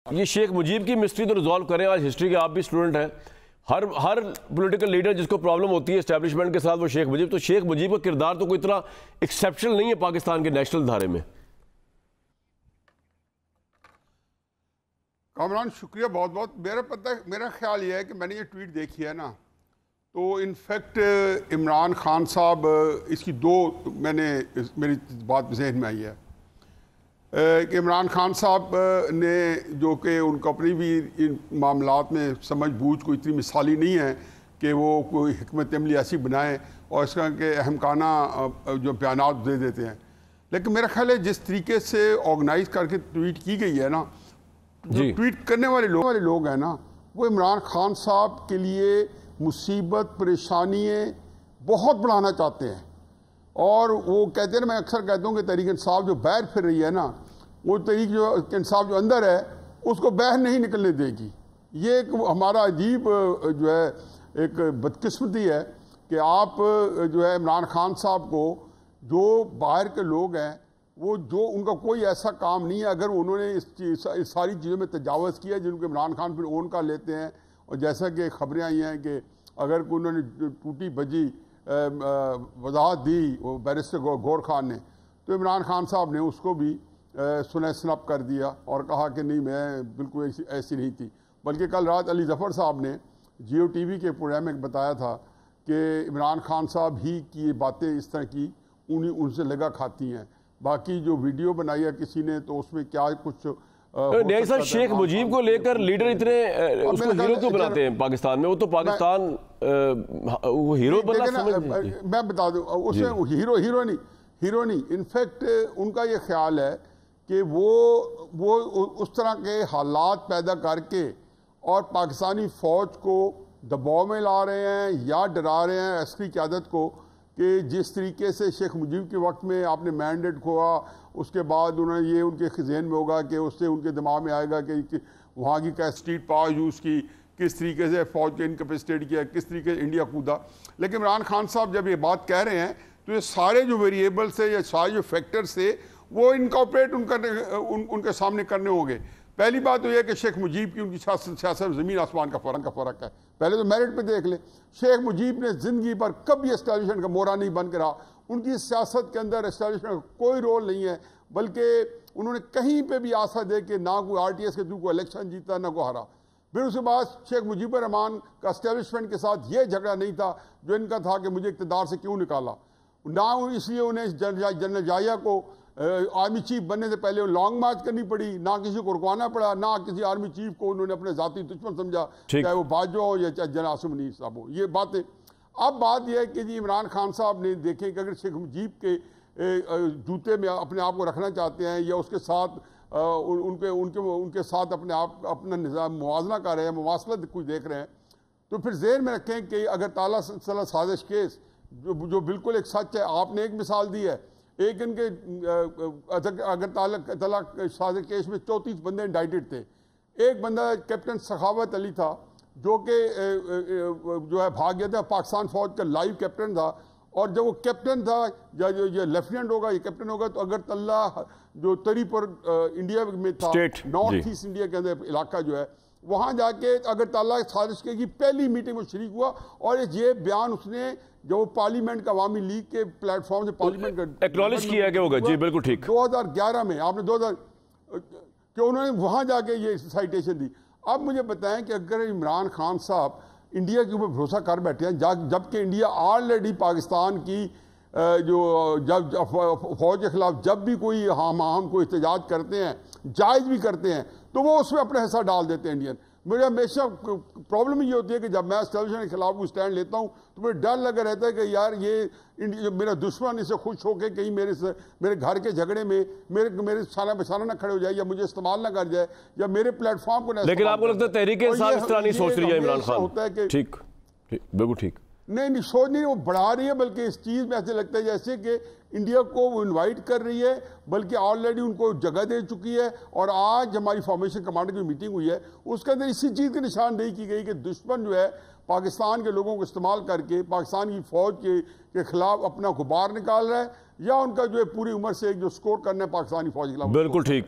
ये शेख मुजीब की मिस्ट्री तो रिजॉल्व करें। आज हिस्ट्री के आप भी स्टूडेंट हैं। हर पॉलिटिकल लीडर जिसको प्रॉब्लम होती है एस्टैब्लिशमेंट के साथ, वो शेख मुजीब। तो शेख मुजीब का किरदार तो कोई इतना एक्सेप्शनल नहीं है पाकिस्तान के नेशनल धारे में। कामरान शुक्रिया बहुत बहुत। मेरा ख्याल ये है कि मैंने ये ट्वीट देखी है ना, तो इनफैक्ट इमरान खान साहब इसकी मेरी बात जहन में आई है कि इमरान खान साहब ने जो कि उनको अपनी भी इन मामलात में समझ बूझ कोई इतनी मिसाली नहीं है कि वो कोई हिकमत अमली ऐसी बनाएं और इसका के अहमकाना जो बयानात दे देते हैं। लेकिन मेरा ख्याल है जिस तरीके से ऑर्गेनाइज करके ट्वीट की गई है ना, जो ट्वीट करने वाले लोग हैं ना, वो इमरान खान साहब के लिए मुसीबत परेशानी बहुत बढ़ाना चाहते हैं। और वो कहते हैं, मैं अक्सर कहता हूँ कि तहरीक इंसाफ जो बाहर फिर रही है ना, वो तहरीक जो इंसाफ जो अंदर है उसको बाहर नहीं निकलने देगी। ये एक हमारा अजीब जो है एक बदकिस्मती है कि आप जो है इमरान खान साहब को, जो बाहर के लोग हैं, वो जो उनका कोई ऐसा काम नहीं है, अगर उन्होंने इस सारी चीज़ों में तजावज़ किया जिनको इमरान खान फिर ओन कर लेते हैं। और जैसा कि खबरें आई हैं कि अगर कोई उन्होंने टूटी बजी वजाहत दी वो बैरिस्टर गौर खान ने, तो इमरान खान साहब ने उसको भी सुनह स्नप कर दिया और कहा कि नहीं, मैं बिल्कुल ऐसी नहीं थी। बल्कि कल रात अली जफ़र साहब ने जियो टीवी के प्रोग्राम में बताया था कि इमरान खान साहब ही की ये बातें इस तरह की उनसे लगा खाती हैं। बाकी जो वीडियो बनाई है किसी ने, तो उसमें क्या कुछ साहब शेख मुजीब को लेकर लीडर इतने उसको हीरो क्यों बनाते हैं पाकिस्तान में? वो तो पाकिस्तान वो हीरो बनना मैं बता दूं, उसमें हीरो नहीं। इनफैक्ट उनका ये ख्याल है कि वो उस तरह के हालात पैदा करके और पाकिस्तानी फौज को दबाव में ला रहे हैं या डरा रहे हैं अस्करी क़यादत को, कि जिस तरीके से शेख मुजीब के वक्त में आपने मैंडेट खोआ, उसके बाद उन्होंने ये उनके जहन में होगा कि उससे उनके दिमाग में आएगा कि वहाँ की कैस्ट्रीट पावर यूज़ की, किस तरीके से फ़ौज के इनकैपेसिटेट किया, किस तरीके से इंडिया कूदा। लेकिन इमरान खान साहब जब ये बात कह रहे हैं तो ये सारे जो वेरिएबल्स है या सारे जो फैक्टर्स है वो इनकॉर्पोरेट उनके सामने करने होंगे। पहली बात तो यह कि शेख मुजीब की उनकी सियासत ज़मीन आसमान का फ़र्क है। पहले तो मेरिट पे देख ले, शेख मुजीब ने ज़िंदगी पर कभी एस्टैब्लिशमेंट का मोहरा नहीं बन के रहा। उनकी सियासत के अंदर एस्टैब्लिशमेंट का कोई रोल नहीं है, बल्कि उन्होंने कहीं पे भी आशा दे के ना कोई RTS के थ्रू कोई इलेक्शन जीता ना कोई हारा। फिर उसके बाद शेख मुजीबर रहमान का एस्टैब्लिशमेंट के साथ ये झगड़ा नहीं था जो इनका था कि मुझे इक़्तिदार से क्यों निकाला, ना इसलिए उन्हें जनरल जाया को आर्मी चीफ बनने से पहले लॉन्ग मार्च करनी पड़ी, ना किसी को रुकवाना पड़ा, ना किसी आर्मी चीफ को उन्होंने अपने जाती दुश्मन समझा, चाहे वो बाजवा हो या चाहे जनरल आसिम मुनीर साहब हो। ये बातें। अब बात यह है कि जी इमरान खान साहब ने देखें कि अगर शेख मुजीब के जूते में अपने आप को रखना चाहते हैं या उसके साथ उनके साथ अपना निज़ाम मुवाजना कर रहे हैं, मुवासलत कुछ देख रहे हैं, तो फिर जहन में रखें कि अगर ताला साजिश केस जो बिल्कुल एक सच है, आपने एक मिसाल दी है, एक इनके अगर ताला साजिश केस में 34 बंदे इंडाइटेड थे। एक बंदा कैप्टन सखावत अली था जो कि जो है भाग गया था, पाकिस्तान फौज का लाइव कैप्टन था। और जब वो कैप्टन था या ये लेफ्टिनेंट होगा, ये कैप्टन होगा, तो अगर तल्ला जो तरीपुर इंडिया में था, नॉर्थ ईस्ट इंडिया के अंदर इलाका जो है, वहाँ जाके अगर ताला साजिश की पहली मीटिंग में शरीक हुआ और ये बयान उसने जो पार्लियामेंट का अवामी लीग के प्लेटफॉर्म से पार्लियामेंट का एक्नॉलेज किया गया होगा। जी बिल्कुल ठीक। 2011 में आपने 2000 कि उन्होंने वहाँ जाके ये साइटेशन दी। अब मुझे बताएं कि अगर इमरान खान साहब इंडिया के ऊपर भरोसा कर बैठे हैं, जबकि इंडिया ऑलरेडी पाकिस्तान की जब फौज के खिलाफ जब भी कोई हम को एहतजाज करते हैं, जायज़ भी करते हैं, तो वो उसमें अपना हिस्सा डाल देते हैं इंडियन। मुझे हमेशा प्रॉब्लम ये होती है कि जब मैं एस्टैब्लिशमेंट के खिलाफ कोई स्टैंड लेता हूँ तो मुझे डर लगा रहता है कि यार ये मेरा दुश्मन इससे खुश होकर कहीं मेरे घर के झगड़े में मेरे साना बसाना ना खड़े हो जाए या मुझे इस्तेमाल ना कर जाए या मेरे प्लेटफॉर्म को ना। लेकिन आपको लगता है तहरीक इंसाफ इस तरह नहीं सोच रही है इमरान खान? होता है कि ठीक बिल्कुल ठीक नहीं सोच नहीं, वो बढ़ा रही है, बल्कि इस चीज़ में ऐसे लगता है जैसे कि इंडिया को वो इनवाइट कर रही है, बल्कि ऑलरेडी उनको जगह दे चुकी है। और आज हमारी फॉर्मेशन कमांडर की मीटिंग हुई है, उसके अंदर इसी चीज़ की निशानदेही की गई कि दुश्मन जो है पाकिस्तान के लोगों को इस्तेमाल करके पाकिस्तान की फौज के खिलाफ अपना गुबार निकाल रहा है, या उनका जो है पूरी उम्र से जो स्कोर करना है पाकिस्तानी फौज के खिलाफ। बिल्कुल ठीक।